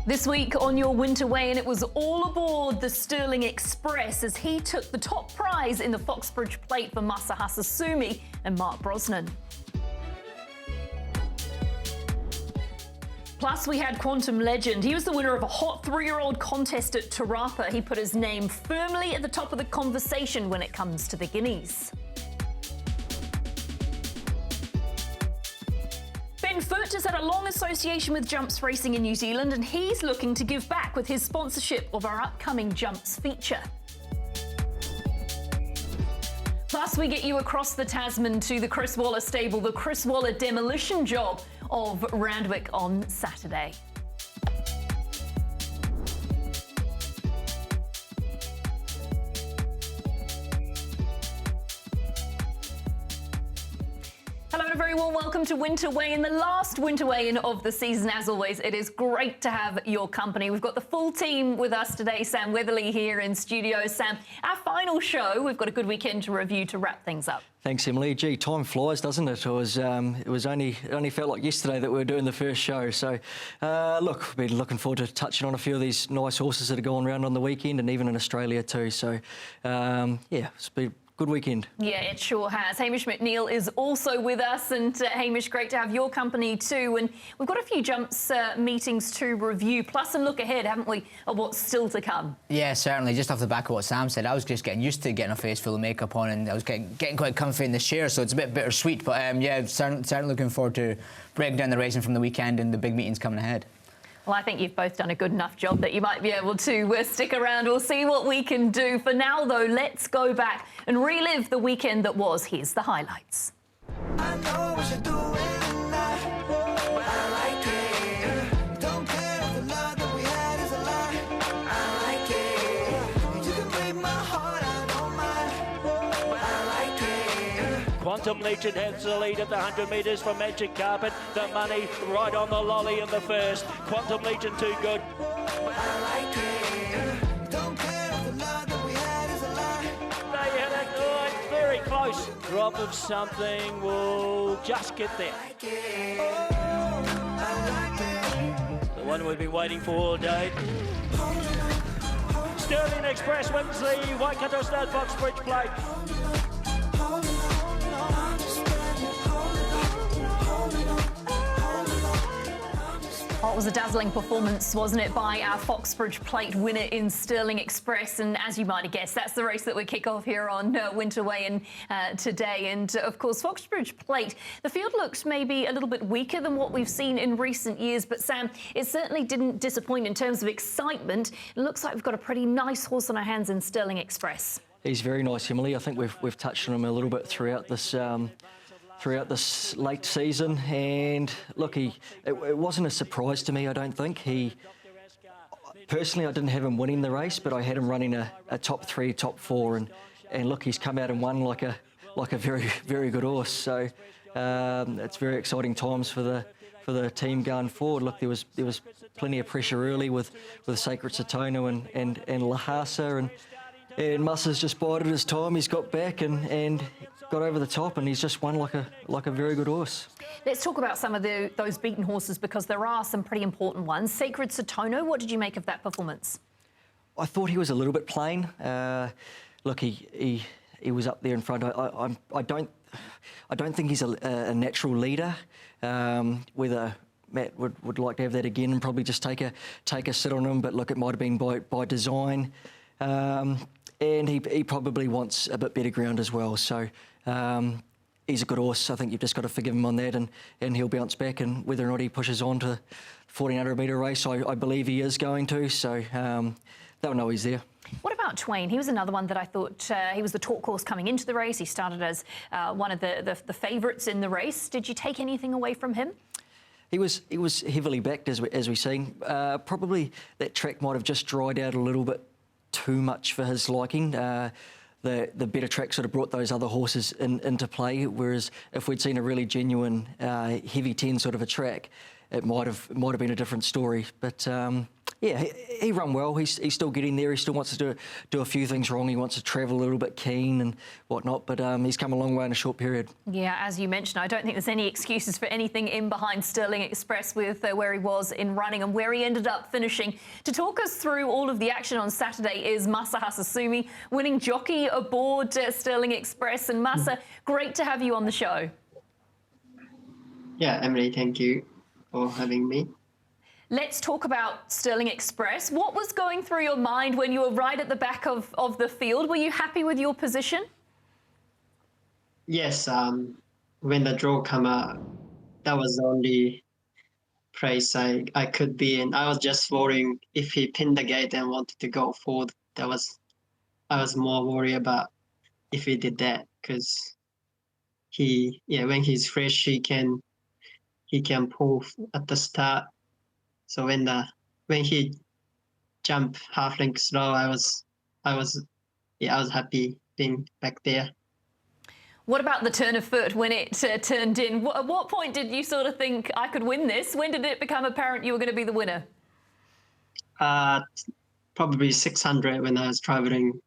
This week on your winter weigh-in, it was all aboard the Stirling Express as he took the top prize in the Foxbridge Plate for Masa Hashizume and Mark Brosnan. Plus, we had Quantum Legend. He was the winner of a hot 3-year-old contest at Te Rapa. He put his name firmly at the top of the conversation when it comes to the guineas. Ben Foot has had a long association with jumps racing in New Zealand, and he's looking to give back with his sponsorship of our upcoming jumps feature. Plus, we get you across the Tasman to the Chris Waller stable, the Chris Waller demolition job of Randwick on Saturday. Hello and a very warm welcome to Winter Weigh-In, the last Winter Weigh-In of the season. As always, it is great to have your company. We've got the full team with us today. Sam Weatherly here in studio. Sam, our final show, we've got a good weekend to review to wrap things up. Thanks, Emily. Gee, time flies, doesn't it? It only felt like yesterday that we were doing the first show. So, look, we've been looking forward to touching on a few of these nice horses that are going around on the weekend and even in Australia too. So, yeah, it's been good weekend. Yeah, it sure has. Hamish McNeil is also with us, and Hamish, great to have your company too. And we've got a few jumps meetings to review, plus a look ahead, haven't we, of what's still to come? Yeah, certainly. Just off the back of what Sam said, I was just getting used to getting a face full of makeup on, and I was getting quite comfy in this chair, so it's a bit bittersweet. But yeah, certainly looking forward to breaking down the racing from the weekend and the big meetings coming ahead. Well, I think you've both done a good enough job that you might be able to stick around. We'll see what we can do. For now, though, let's go back and relive the weekend that was. Here's the highlights. I know what you're doing tonight, but I like it. Don't care if the love that we had is a lie. I like it. You can break my heart, I don't mind, but I like it. Quantum Legend has the lead at the 100 metres from Magic Carpet. The money right on the lolly in the first. Quantum Legend too good. I like it. Don't care if the love that we had is a lie. They had a good, very close drop of something. We'll just get there. The one we've been waiting for all day. Stirling Express wins the Waikato Stud Foxbridge Plate. Oh, it was a dazzling performance, wasn't it, by our Foxbridge Plate winner in Stirling Express. And as you might have guessed, that's the race that we kick off here on Winter Weigh-In today. And of course, Foxbridge Plate, the field looks maybe a little bit weaker than what we've seen in recent years. But Sam, it certainly didn't disappoint in terms of excitement. It looks like we've got a pretty nice horse on our hands in Stirling Express. He's very nice, Emily. I think we've touched on him a little bit throughout this late season, and look, it wasn't a surprise to me. I don't think personally, I didn't have him winning the race, but I had him running a top 3, top 4, and look, he's come out and won like a very, very good horse. So it's very exciting times for the team going forward. Look, there was plenty of pressure early with Sacred Satono and Lahasa, and Masa's just bided his time. He's got back and got over the top, and he's just won like a very good horse. Let's talk about some of those beaten horses, because there are some pretty important ones. Sacred Satono, what did you make of that performance? I thought he was a little bit plain. Look, he was up there in front. I don't think he's a natural leader. Whether Matt would like to have that again and probably just take a sit on him, but look, it might have been by design. And he probably wants a bit better ground as well. So he's a good horse. I think you've just got to forgive him on that, and he'll bounce back. And whether or not he pushes on to 1400 metre race, I believe he is going to. So they'll know he's there. What about Twain? He was another one that I thought he was the talk horse coming into the race. He started as one of the favourites in the race. Did you take anything away from him? He was heavily backed, as we've seen. Probably that track might have just dried out a little bit too much for his liking. The better track sort of brought those other horses into play, whereas if we'd seen a really genuine heavy 10 sort of a track, it might have been a different story. But yeah, Yeah, he run well. He's still getting there. He still wants to do a few things wrong. He wants to travel a little bit keen and whatnot, but he's come a long way in a short period. Yeah, as you mentioned, I don't think there's any excuses for anything in behind Stirling Express with where he was in running and where he ended up finishing. To talk us through all of the action on Saturday is Masa Hashizume, winning jockey aboard Stirling Express. And Masa, great to have you on the show. Yeah, Emily, thank you for having me. Let's talk about Stirling Express. What was going through your mind when you were right at the back of the field? Were you happy with your position? Yes, when the draw came out, that was the only place I could be in. I was just worrying if he pinned the gate and wanted to go forward. I was more worried about if he did that, because when he's fresh, he can pull at the start. So when he jumped half length slow, I was happy being back there. What about the turn of foot when it turned in? At what point did you sort of think, I could win this? When did it become apparent you were going to be the winner? Probably 600, when I was traveling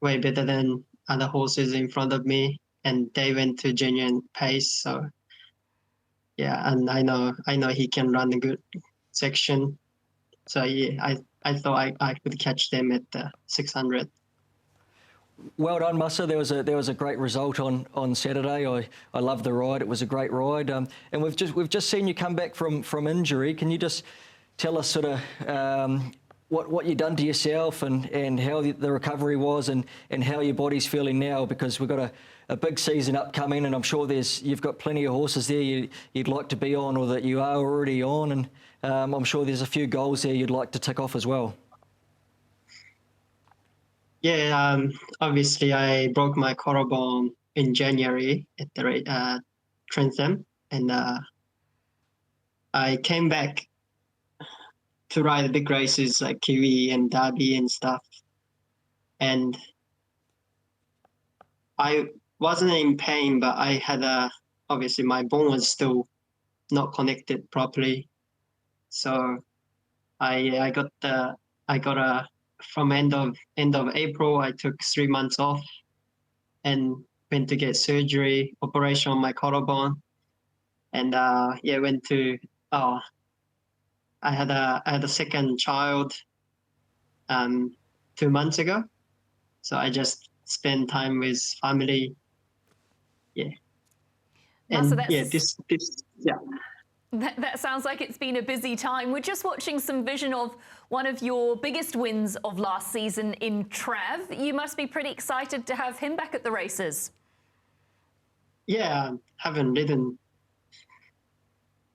way better than other horses in front of me, and they went to genuine pace. So yeah, and I know he can run a good section. So yeah, I thought I could catch them at the 600. Well done, Masa. There was a great result on Saturday. I loved the ride. It was a great ride. And we've just seen you come back from injury. Can you just tell us sort of what you've done to yourself and how the recovery was and how your body's feeling now? Because we've got a big season upcoming, and I'm sure you've got plenty of horses there you'd like to be on, or that you are already on, and I'm sure there's a few goals there you'd like to tick off as well. Yeah, obviously I broke my collarbone in January at the Trentham, and I came back to ride big races like Kiwi and Derby and stuff. And I wasn't in pain, but I had obviously my bone was still not connected properly. So I got from end of April, I took 3 months off and went to get surgery, operation on my collarbone. And I had a second child 2 months ago. So I just spent time with family. Yeah. And so That sounds like it's been a busy time. We're just watching some vision of one of your biggest wins of last season in Trav. You must be pretty excited to have him back at the races. Yeah, haven't ridden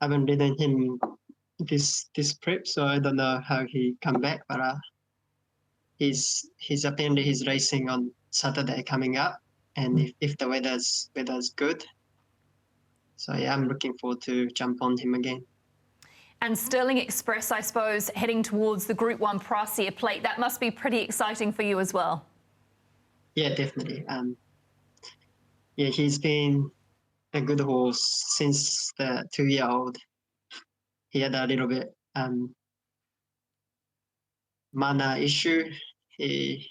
him this prep, so I don't know how he come back. But he's apparently he's racing on Saturday coming up, and if the weather's good. So yeah, I'm looking forward to jump on him again. And Stirling Express, I suppose, heading towards the Group 1 Proisir Plate, that must be pretty exciting for you as well. Yeah, definitely. Yeah, he's been a good horse since the 2-year-old. He had a little bit mana issue. He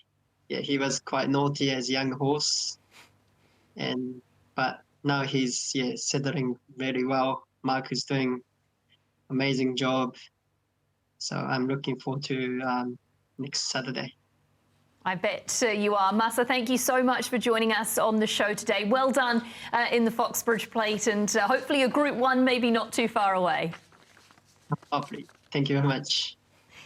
was quite naughty as a young horse, but now he's settling very well. Mark is doing amazing job. So I'm looking forward to next Saturday. I bet you are. Masa, thank you so much for joining us on the show today. Well done in the Foxbridge Plate, and hopefully a Group 1 maybe not too far away. Hopefully. Thank you very much.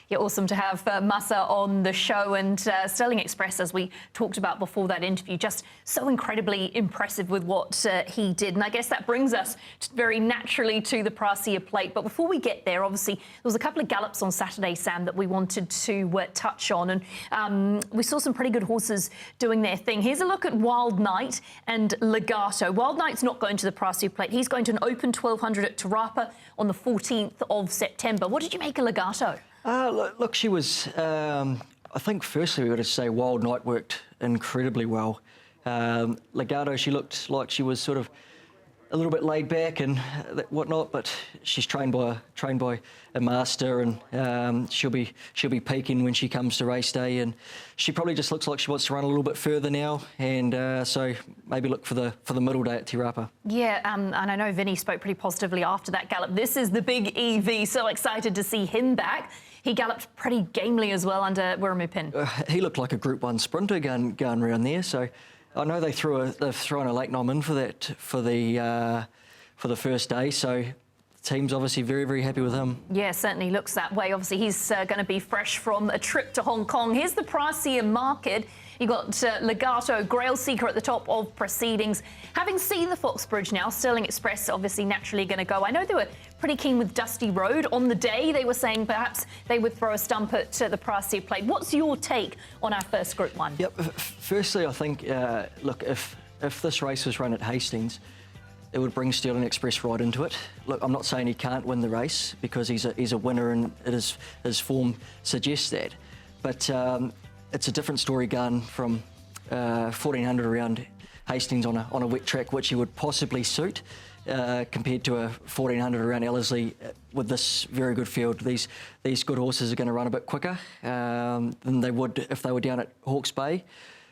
Yeah, awesome to have Masa on the show, and Stirling Express, as we talked about before that interview, just so incredibly impressive with what he did. And I guess that brings us very naturally to the Proisir Plate. But before we get there, obviously, there was a couple of gallops on Saturday, Sam, that we wanted to touch on. And we saw some pretty good horses doing their thing. Here's a look at Wild Knight and Legato. Wild Knight's not going to the Proisir Plate. He's going to an open 1200 at Te Rapa on the 14th of September. What did you make of Legato? Look, she was, I think firstly we've got to say Wild Knight worked incredibly well. Legato, she looked like she was sort of a little bit laid back and whatnot, but she's trained by a master, and she'll be peaking when she comes to race day, and she probably just looks like she wants to run a little bit further now, and so maybe look for the middle day at Te Rapa. Yeah, and I know Vinny spoke pretty positively after that gallop. This is the big EV, so excited to see him back. He galloped pretty gamely as well under Wirramupin. He looked like a Group 1 sprinter going around there, so I know they've thrown a late nom in for the first day, so the team's obviously very, very happy with him. Yeah, certainly looks that way. Obviously, he's going to be fresh from a trip to Hong Kong. Here's the Proisir market. You got Legato, Grail Seeker at the top of proceedings. Having seen the Foxbridge now, Sterling Express obviously naturally going to go. I know they were pretty keen with Dusty Road on the day. They were saying perhaps they would throw a stump at the Proisir Plate. What's your take on our first Group 1? Yep. Firstly, I think, look, if this race was run at Hastings, it would bring Sterling Express right into it. Look, I'm not saying he can't win the race because he's a winner and his form suggests that. But it's a different story going from 1400 around Hastings on a wet track, which he would possibly suit, compared to a 1400 around Ellerslie with this very good field. These good horses are going to run a bit quicker than they would if they were down at Hawke's Bay.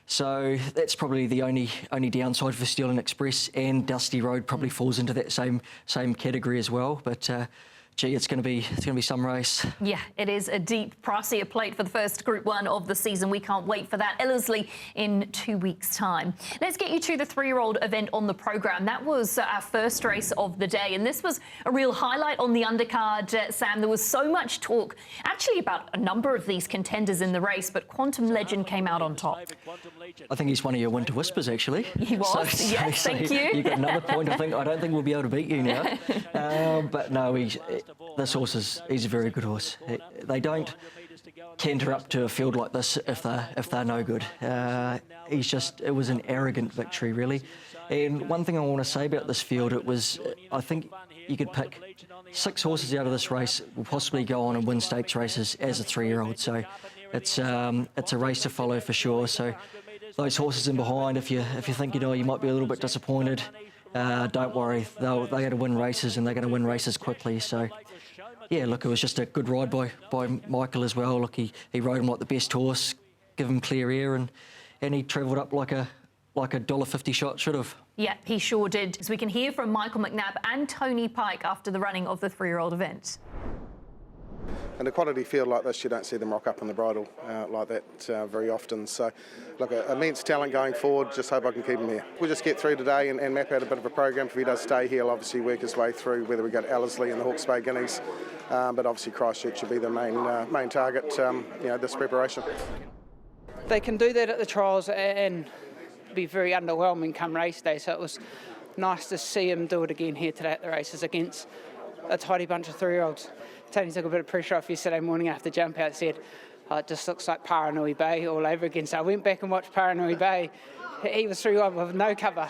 So that's probably the only downside for Sterling Express, and Dusty Road probably falls into that same category as well. But gee, it's going to be some race. Yeah, it is a deep Proisir Plate for the first Group 1 of the season. We can't wait for that. Ellerslie in 2 weeks' time. Let's get you to the 3-year-old event on the programme. That was our first race of the day, and this was a real highlight on the undercard, Sam. There was so much talk, actually, about a number of these contenders in the race, but Quantum Legend came out on top. I think he's one of your winter whispers, actually. He was, yes, thank you. You got another point. I don't think we'll be able to beat you now. But no, this horse he's a very good horse. They don't canter up to a field like this if they're no good. It was an arrogant victory, really. And one thing I want to say about this field, I think you could pick 6 horses out of this race will possibly go on and win stakes races as a 3-year-old. So it's a race to follow for sure. So those horses in behind, if you think you might be a little bit disappointed, don't worry. They're going to win races, and they're going to win races quickly. So yeah, look, it was just a good ride by Michael as well. Look, he rode him like the best horse, give him clear air, and he travelled up like a $1.50 shot should have. Yeah, he sure did. So we can hear from Michael McNabb and Tony Pike after the running of the 3-year-old event. In a quality field like this, you don't see them rock up on the bridle like that very often. So, look, immense talent going forward. Just hope I can keep him here. We'll just get through today and map out a bit of a program. If he does stay here, he'll obviously work his way through whether we go to Ellerslie and the Hawke's Bay Guineas. But obviously Christchurch should be the main target, this preparation. They can do that at the trials and be very underwhelming come race day. So it was nice to see him do it again here today at the races against a tidy bunch of 3-year-olds. Tony took a bit of pressure off yesterday morning after jump out, said, it just looks like Paranui Bay all over again. So I went back and watched Paranui Bay. He was 3-1 with no cover.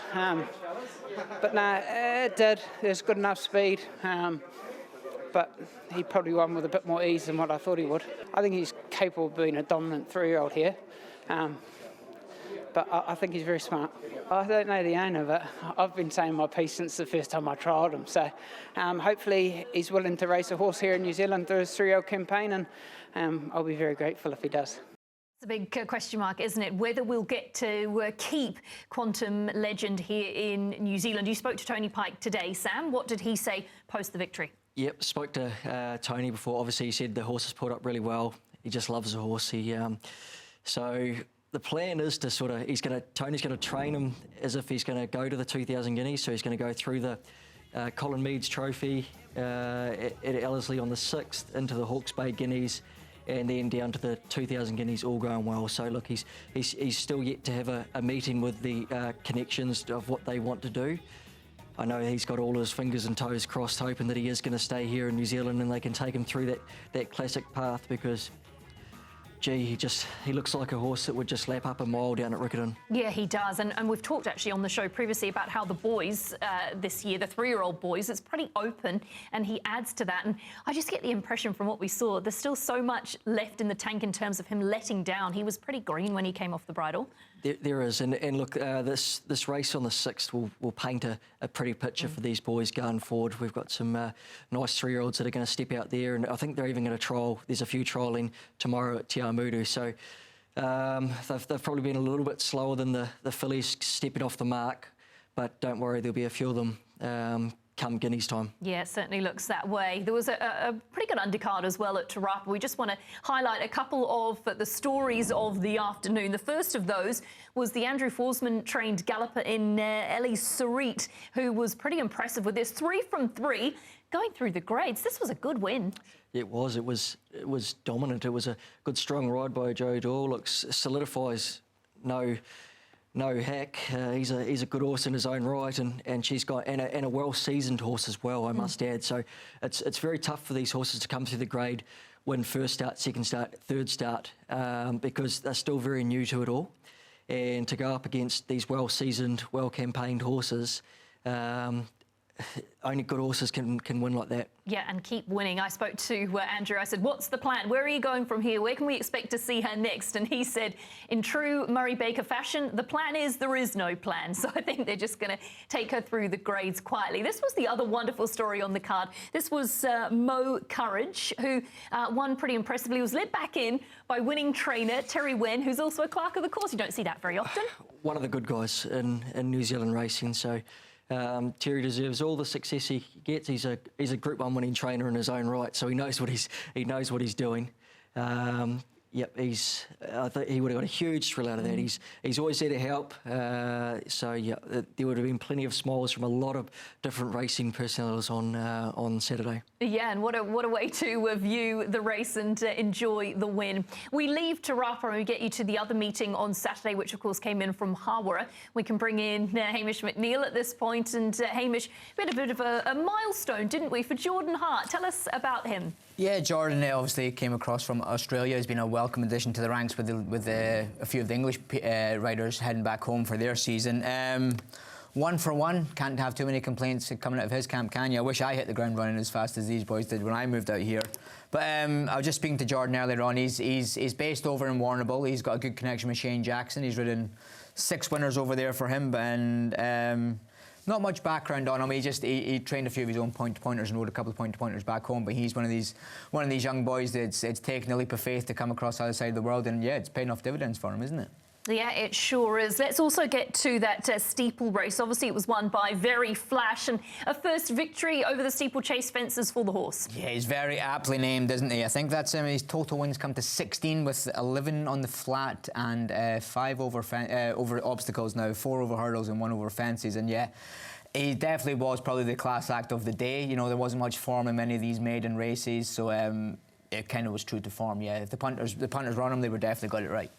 But no, it did. There's good enough speed. But he probably won with a bit more ease than what I thought he would. I think he's capable of being a dominant 3-year-old here. But I think he's very smart. I don't know the owner, but I've been saying my piece since the first time I trialled him. So hopefully he's willing to race a horse here in New Zealand through his 3-year-old campaign, and I'll be very grateful if he does. It's a big question mark, isn't it? Whether we'll get to keep Quantum Legend here in New Zealand. You spoke to Tony Pike today, Sam. What did he say post the victory? Yep, spoke to Tony before. Obviously, he said the horse has pulled up really well. He just loves the horse. So the plan is to Tony's going to train him as if he's going to go to the 2000 Guineas. So he's going to go through the Colin Meads Trophy at Ellerslie on the 6th, into the Hawke's Bay Guineas, and then down to the 2000 Guineas, all going well. So look, he's still yet to have a meeting with the connections of what they want to do. I know he's got all his fingers and toes crossed, hoping that he is going to stay here in New Zealand and they can take him through that classic path, because gee, he looks like a horse that would just lap up a mile down at Riccarton. Yeah, he does. And we've talked actually on the show previously about how the boys this year, the 3-year-old boys, it's pretty open, and he adds to that. And I just get the impression from what we saw, there's still so much left in the tank in terms of him letting down. He was pretty green when he came off the bridle. There is, and look, this race on the 6th will paint a pretty picture for these boys going forward. We've got some nice 3-year-olds that are going to step out there, and I think they're even going to trial. There's a few trialling tomorrow at Te Amutu, so they've probably been a little bit slower than the fillies stepping off the mark, but don't worry, there'll be a few of them come Guineas time. Yeah, it certainly looks that way. There was a pretty good undercard as well at Te Rapa. We just want to highlight a couple of the stories of the afternoon. The first of those was the Andrew Forsman trained galloper in Ellie Sarit, who was pretty impressive with this 3 from 3 going through the grades. This was a good win. It was dominant. It was a good strong ride by Joe Doyle. Looks solidifies no hack. He's a good horse in his own right, and she's got and a well-seasoned horse as well, I must add. So it's very tough for these horses to come through the grade, win first start, second start, third start, because they're still very new to it all, and to go up against these well-seasoned, well-campaigned horses. Only good horses can win like that. Yeah, and keep winning. I spoke to Andrew. I said, what's the plan? Where are you going from here? Where can we expect to see her next? And he said, in true Murray Baker fashion, the plan is there is no plan. So I think they're just going to take her through the grades quietly. This was the other wonderful story on the card. This was Mo Courage, who won pretty impressively. He was led back in by winning trainer Terry Wen, who's also a clerk of the course. You don't see that very often. One of the good guys in New Zealand racing. So Terry deserves all the success he gets. He's a Group 1 winning trainer in his own right, so he knows what he's doing. Yep, I think he would have got a huge thrill out of that. He's always there to help. So yeah, there would have been plenty of smiles from a lot of different racing personnels on Saturday. Yeah, and what a way to view the race and enjoy the win. We leave Te Rapa and we get you to the other meeting on Saturday, which of course came in from Hawera. We can bring in Hamish McNeil at this point, and Hamish, we had a bit of a milestone, didn't we, for Jordan Hart? Tell us about him. Yeah, Jordan obviously came across from Australia. He's been a welcome addition to the ranks with a few of the English riders heading back home for their season. 1 for 1, can't have too many complaints coming out of his camp, can you? I wish I hit the ground running as fast as these boys did when I moved out here. But I was just speaking to Jordan earlier on. He's based over in Warrnambool. He's got a good connection with Shane Jackson. He's ridden 6 winners over there for him, and not much background on him. He trained a few of his own point-to-pointers and rode a couple of point-to-pointers back home. But he's one of these young boys that's taken a leap of faith to come across the other side of the world, and yeah, it's paying off dividends for him, isn't it? Yeah, it sure is. Let's also get to that steeple race. Obviously, it was won by Very Flash, and a first victory over the steeplechase fences for the horse. Yeah, he's very aptly named, isn't he? I think that's his total wins come to 16, with 11 on the flat and 5 over obstacles now, 4 over hurdles and 1 over fences. And yeah, he definitely was probably the class act of the day. You know, there wasn't much form in many of these maiden races, so it kind of was true to form. Yeah, if the punters were on him, they were definitely got it right.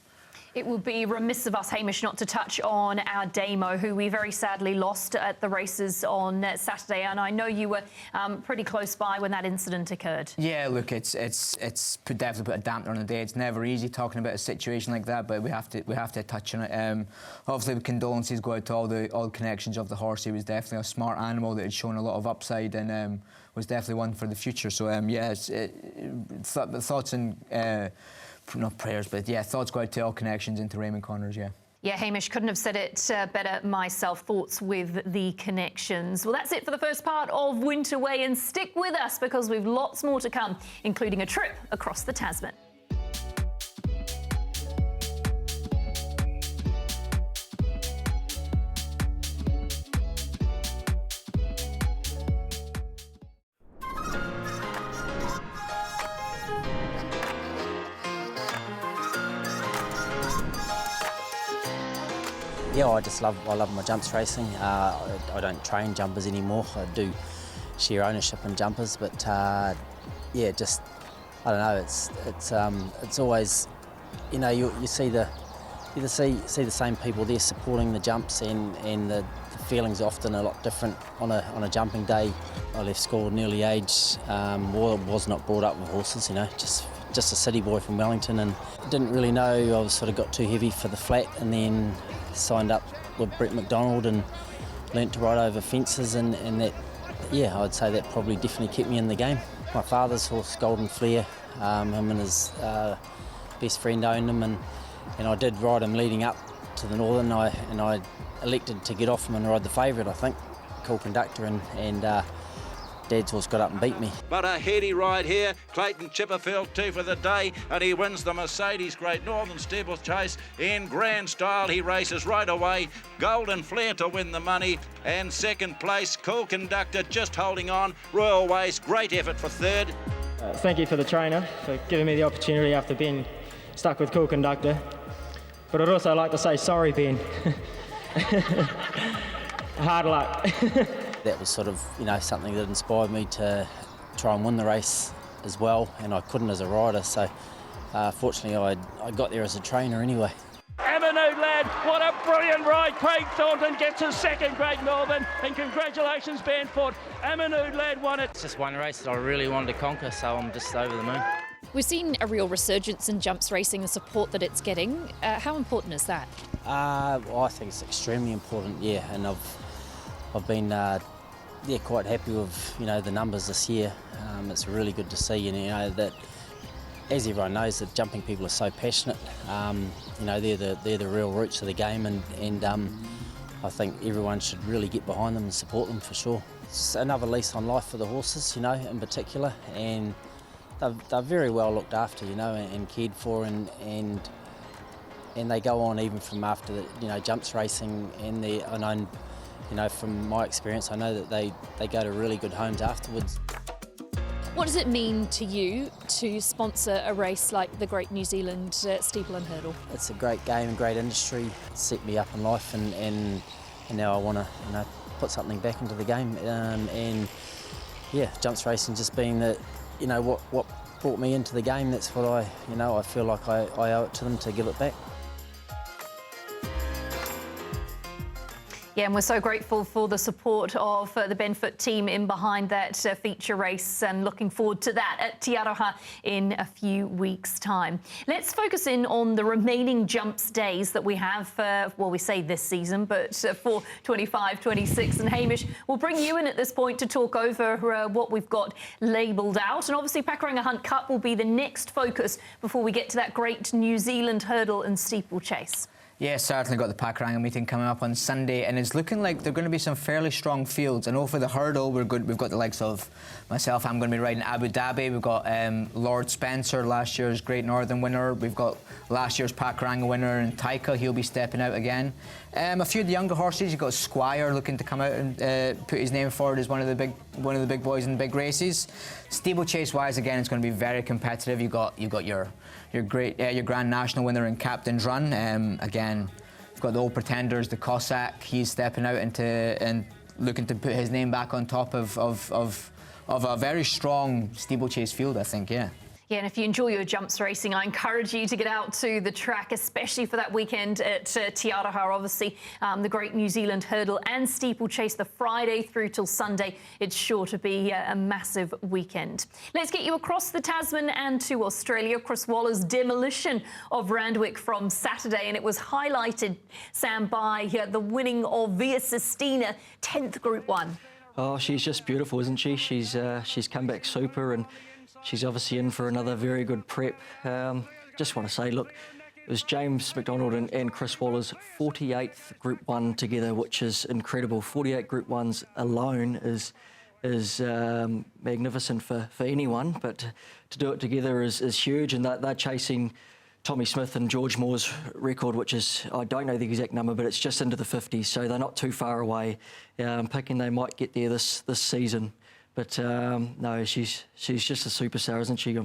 It would be remiss of us, Hamish, not to touch on our Damo, who we very sadly lost at the races on Saturday. And I know you were pretty close by when that incident occurred. Yeah, look, it's definitely put a dampener on the day. It's never easy talking about a situation like that, but we have to touch on it. Obviously, condolences go out to all the connections of the horse. He was definitely a smart animal that had shown a lot of upside, and was definitely one for the future. So yeah, thoughts and. Not prayers, but yeah, thoughts go out to all connections into Raymond Connors, yeah. Yeah, Hamish, couldn't have said it better myself. Thoughts with the connections. Well, that's it for the first part of Winter Way, and stick with us because we've lots more to come, including a trip across the Tasman. Yeah, I love my jumps racing. I don't train jumpers anymore. I do share ownership in jumpers, but yeah, just I don't know. It's always, you know, you see the same people there supporting the jumps, and the feeling's often a lot different on a jumping day. I left school at an early age. Was not brought up with horses, you know, just a city boy from Wellington, and didn't really know I was sort of got too heavy for the flat, and then signed up with Brett McDonald and learnt to ride over fences, and that, yeah, I'd say that probably definitely kept me in the game. My father's horse, Golden Flare, him and his best friend owned him, and I did ride him leading up to the Northern, I elected to get off him and ride the favourite, I think, Cool Conductor, and Dad's horse got up and beat me. But a heady ride here. Clayton Chipperfield 2 for the day, and he wins the Mercedes Great Northern Steeplechase in grand style. He races right away. Golden Flare to win the money, and second place, Cool Conductor just holding on. Royal Ways, great effort for third. Thank you for the trainer for giving me the opportunity after being stuck with Cool Conductor. But I'd also like to say sorry, Ben. Hard luck. That was sort of, something that inspired me to try and win the race as well, and I couldn't as a rider, so fortunately I got there as a trainer anyway. Avenue lad, what a brilliant ride. Craig Thornton gets his second Great Northern, and congratulations Ben Ford. Avenue lad won it. It's just one race that I really wanted to conquer, so I'm just over the moon. We've seen a real resurgence in jumps racing, the support that it's getting. How important is that? Well, I think it's extremely important, yeah, and I've been quite happy with the numbers this year. It's really good to see, and that, as everyone knows, that jumping people are so passionate. They're the real roots of the game, and I think everyone should really get behind them and support them for sure. It's another lease on life for the horses, in particular, and they're very well looked after, and cared for, and they go on even from after the jumps racing, and I know, from my experience, I know that they go to really good homes afterwards. What does it mean to you to sponsor a race like the Great New Zealand Steeple and Hurdle? It's a great game and great industry. It set me up in life, and now I want to put something back into the game. And yeah, jumps racing just being that what brought me into the game. That's what I feel like I owe it to them to give it back. Yeah, and we're so grateful for the support of the Benfoot team in behind that feature race, and looking forward to that at Te Rapa in a few weeks' time. Let's focus in on the remaining jumps days that we have, we say this season, but for 25-26. And Hamish, we'll bring you in at this point to talk over what we've got labelled out. And obviously Pakuranga Hunt Cup will be the next focus before we get to that Great New Zealand Hurdle and Steeplechase. Yeah, certainly got the Pakuranga meeting coming up on Sunday, and it's looking like there are going to be some fairly strong fields. I know for the hurdle, we're good. We've got the likes of myself. I'm going to be riding Abu Dhabi. We've got Lord Spencer, last year's Great Northern winner. We've got last year's Pakuranga winner in Taika. He'll be stepping out again. A few of the younger horses. You've got Squire looking to come out and put his name forward as one of the big boys in big races. Steeplechase wise, again, it's going to be very competitive. You've got your Grand National winner in Captain's Run. Again, we've got the Old Pretenders, the Cossack. He's stepping out and looking to put his name back on top of a very strong steeplechase field, I think, yeah. Yeah, and if you enjoy your jumps racing, I encourage you to get out to the track, especially for that weekend at Te Rapa. Obviously, the Great New Zealand Hurdle and Steeplechase, the Friday through till Sunday. It's sure to be a massive weekend. Let's get you across the Tasman and to Australia. Chris Waller's demolition of Randwick from Saturday, and it was highlighted, Sam, by the winning of Via Sistina, 10th Group 1. Oh, she's just beautiful, isn't she? She's come back super, and she's obviously in for another very good prep. Just want to say, look, it was James McDonald and Chris Waller's 48th Group 1 together, which is incredible. 48 Group 1s alone is magnificent for anyone, but to do it together is huge, and they're chasing Tommy Smith and George Moore's record, which is, I don't know the exact number, but it's just into the 50s, so they're not too far away. I'm picking they might get there this season. But no, she's just a superstar, isn't she?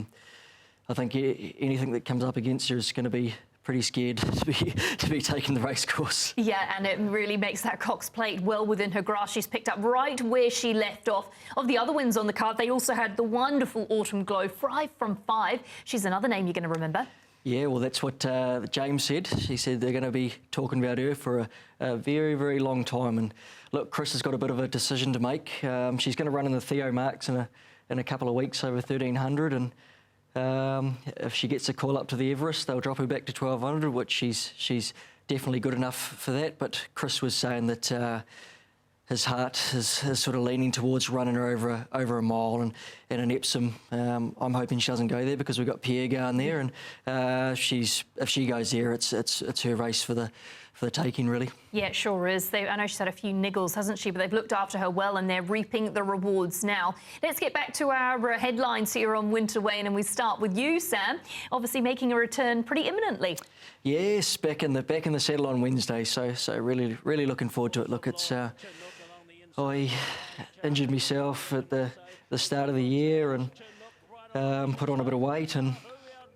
I think anything that comes up against her is going to be pretty scared to be taking the race course. Yeah, and it really makes that Cox Plate well within her grasp. She's picked up right where she left off. Of the other wins on the card, they also had the wonderful Autumn Glow, 5 from 5. She's another name you're going to remember. Yeah, well, that's what James said. He said they're going to be talking about her for a very, very long time. And look, Chris has got a bit of a decision to make. She's going to run in the Theo Marks in a couple of weeks over 1,300. And if she gets a call up to the Everest, they'll drop her back to 1,200, which she's definitely good enough for that. But Chris was saying that his heart is sort of leaning towards running her over a mile and in Epsom. I'm hoping she doesn't go there because we've got Pierre going there, and if she goes there, it's her race for the taking, really. Yeah, it sure is. I know she's had a few niggles, hasn't she? But they've looked after her well and they're reaping the rewards now. Let's get back to our headlines here on Winter Weigh-in, and we start with you, Sam. Obviously making a return pretty imminently. Yes, back in the saddle on Wednesday. So really looking forward to it. Look, it's I injured myself at the start of the year and put on a bit of weight and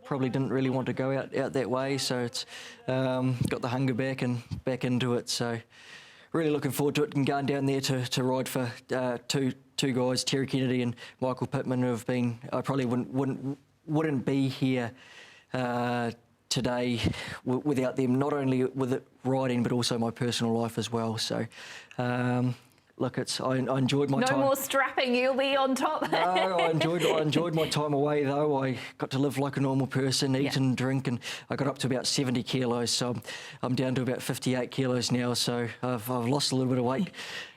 probably didn't really want to go out that way, so it's got the hunger back and back into it. So really looking forward to it and going down there to ride for two guys, Terry Kennedy and Michael Pittman, who have been. I probably wouldn't be here today without them. Not only with it riding, but also my personal life as well. So. Look, I enjoyed my time. No more strapping, you'll be on top. No, I enjoyed my time away, though. I got to live like a normal person, eat and drink, and I got up to about 70 kilos, so I'm down to about 58 kilos now, so I've lost a little bit of weight.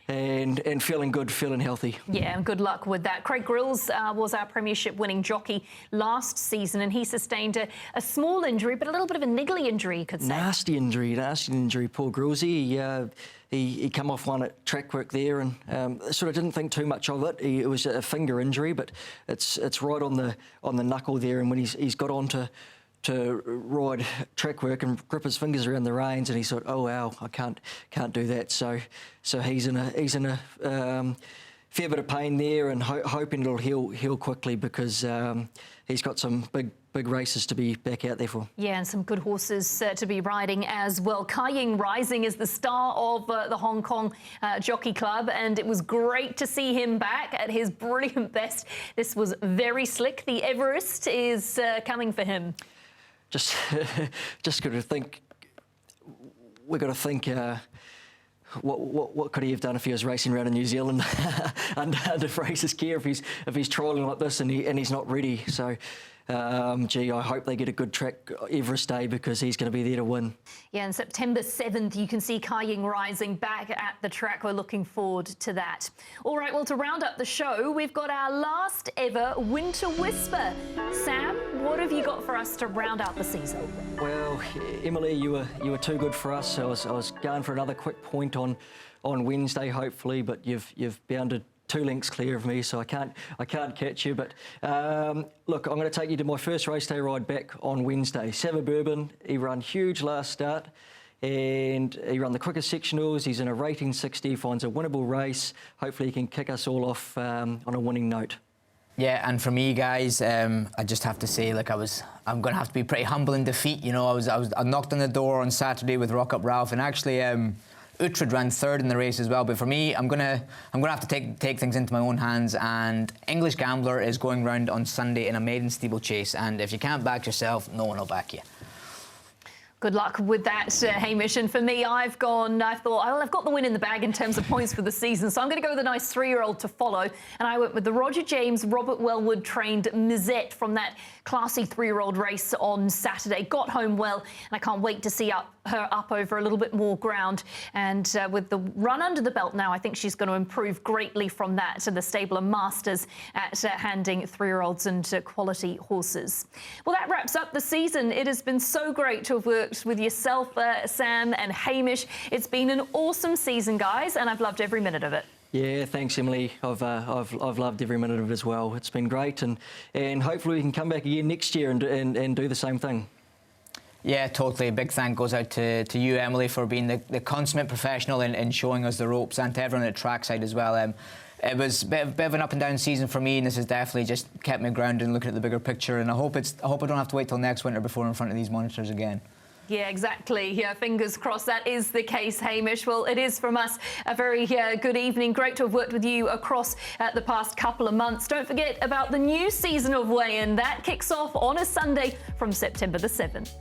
And feeling good, feeling healthy. Yeah, and good luck with that. Craig Grills was our premiership winning jockey last season, and he sustained a small injury, but a little bit of a niggly injury, you could say. Nasty injury, poor Grillsy. He come off one at track work there and sort of didn't think too much of it. It was a finger injury, but it's right on the knuckle there, and when he's got on to ride track work and grip his fingers around the reins, and he thought, oh wow, I can't do that. So he's in a fair bit of pain there, and hoping it'll heal quickly, because he's got some big races to be back out there for. Yeah, and some good horses to be riding as well. Kai Ying Rising is the star of the Hong Kong Jockey Club, and it was great to see him back at his brilliant best. This was very slick. The Everest is coming for him. Just got to think. We've got to think. What could he have done if he was racing around in New Zealand under Fraser's care, if he's trialling like this and he's not ready? So, I hope they get a good track Everest Day, because he's going to be there to win. Yeah, and September 7th, you can see Kai Ying Rising back at the track. We're looking forward to that. All right, well, to round up the show, we've got our last ever Winter Whisper. Sam, what have you got for us to round out the season? Well, Emily, you were too good for us. I was going for another quick point on Wednesday, hopefully, but you've bounded 2 lengths clear of me, so I can't catch you. But look, I'm going to take you to my first race day ride back on Wednesday. Savaburban, he ran huge last start, and he ran the quickest sectionals. He's in a rating 60, finds a winnable race. Hopefully he can kick us all off on a winning note. Yeah, and for me, guys, I just have to say, like, I'm going to have to be pretty humble in defeat. You know, I knocked on the door on Saturday with Rock Up Ralph, and actually Uhtred ran third in the race as well. But for me, I'm gonna have to take things into my own hands. And English Gambler is going round on Sunday in a maiden steeplechase. And if you can't back yourself, no one will back you. Good luck with that, Hamish. And for me, I've thought, well, I've got the win in the bag in terms of points for the season, so I'm going to go with a nice 3-year-old to follow. And I went with the Roger James, Robert Wellwood trained Mizette from that classy 3-year-old race on Saturday. Got home well, and I can't wait to see her up over a little bit more ground. And with the run under the belt now, I think she's going to improve greatly from that. So the stable are masters at handing 3-year-olds and quality horses. Well, that wraps up the season. It has been so great to have worked with yourself, Sam and Hamish. It's been an awesome season, guys, and I've loved every minute of it. Yeah, thanks, Emily. I've loved every minute of it as well. It's been great, and hopefully we can come back again next year and do the same thing. Yeah, totally. A big thank goes out to you, Emily, for being the consummate professional in showing us the ropes, and to everyone at trackside as well. It was a bit of an up and down season for me, and this has definitely just kept me grounded and looking at the bigger picture. And I hope I don't have to wait till next winter before I'm in front of these monitors again. Yeah, exactly. Yeah, fingers crossed that is the case, Hamish. Well, it is from us a very good evening. Great to have worked with you across the past couple of months. Don't forget about the new season of Weigh-In. That kicks off on a Sunday from September the 7th.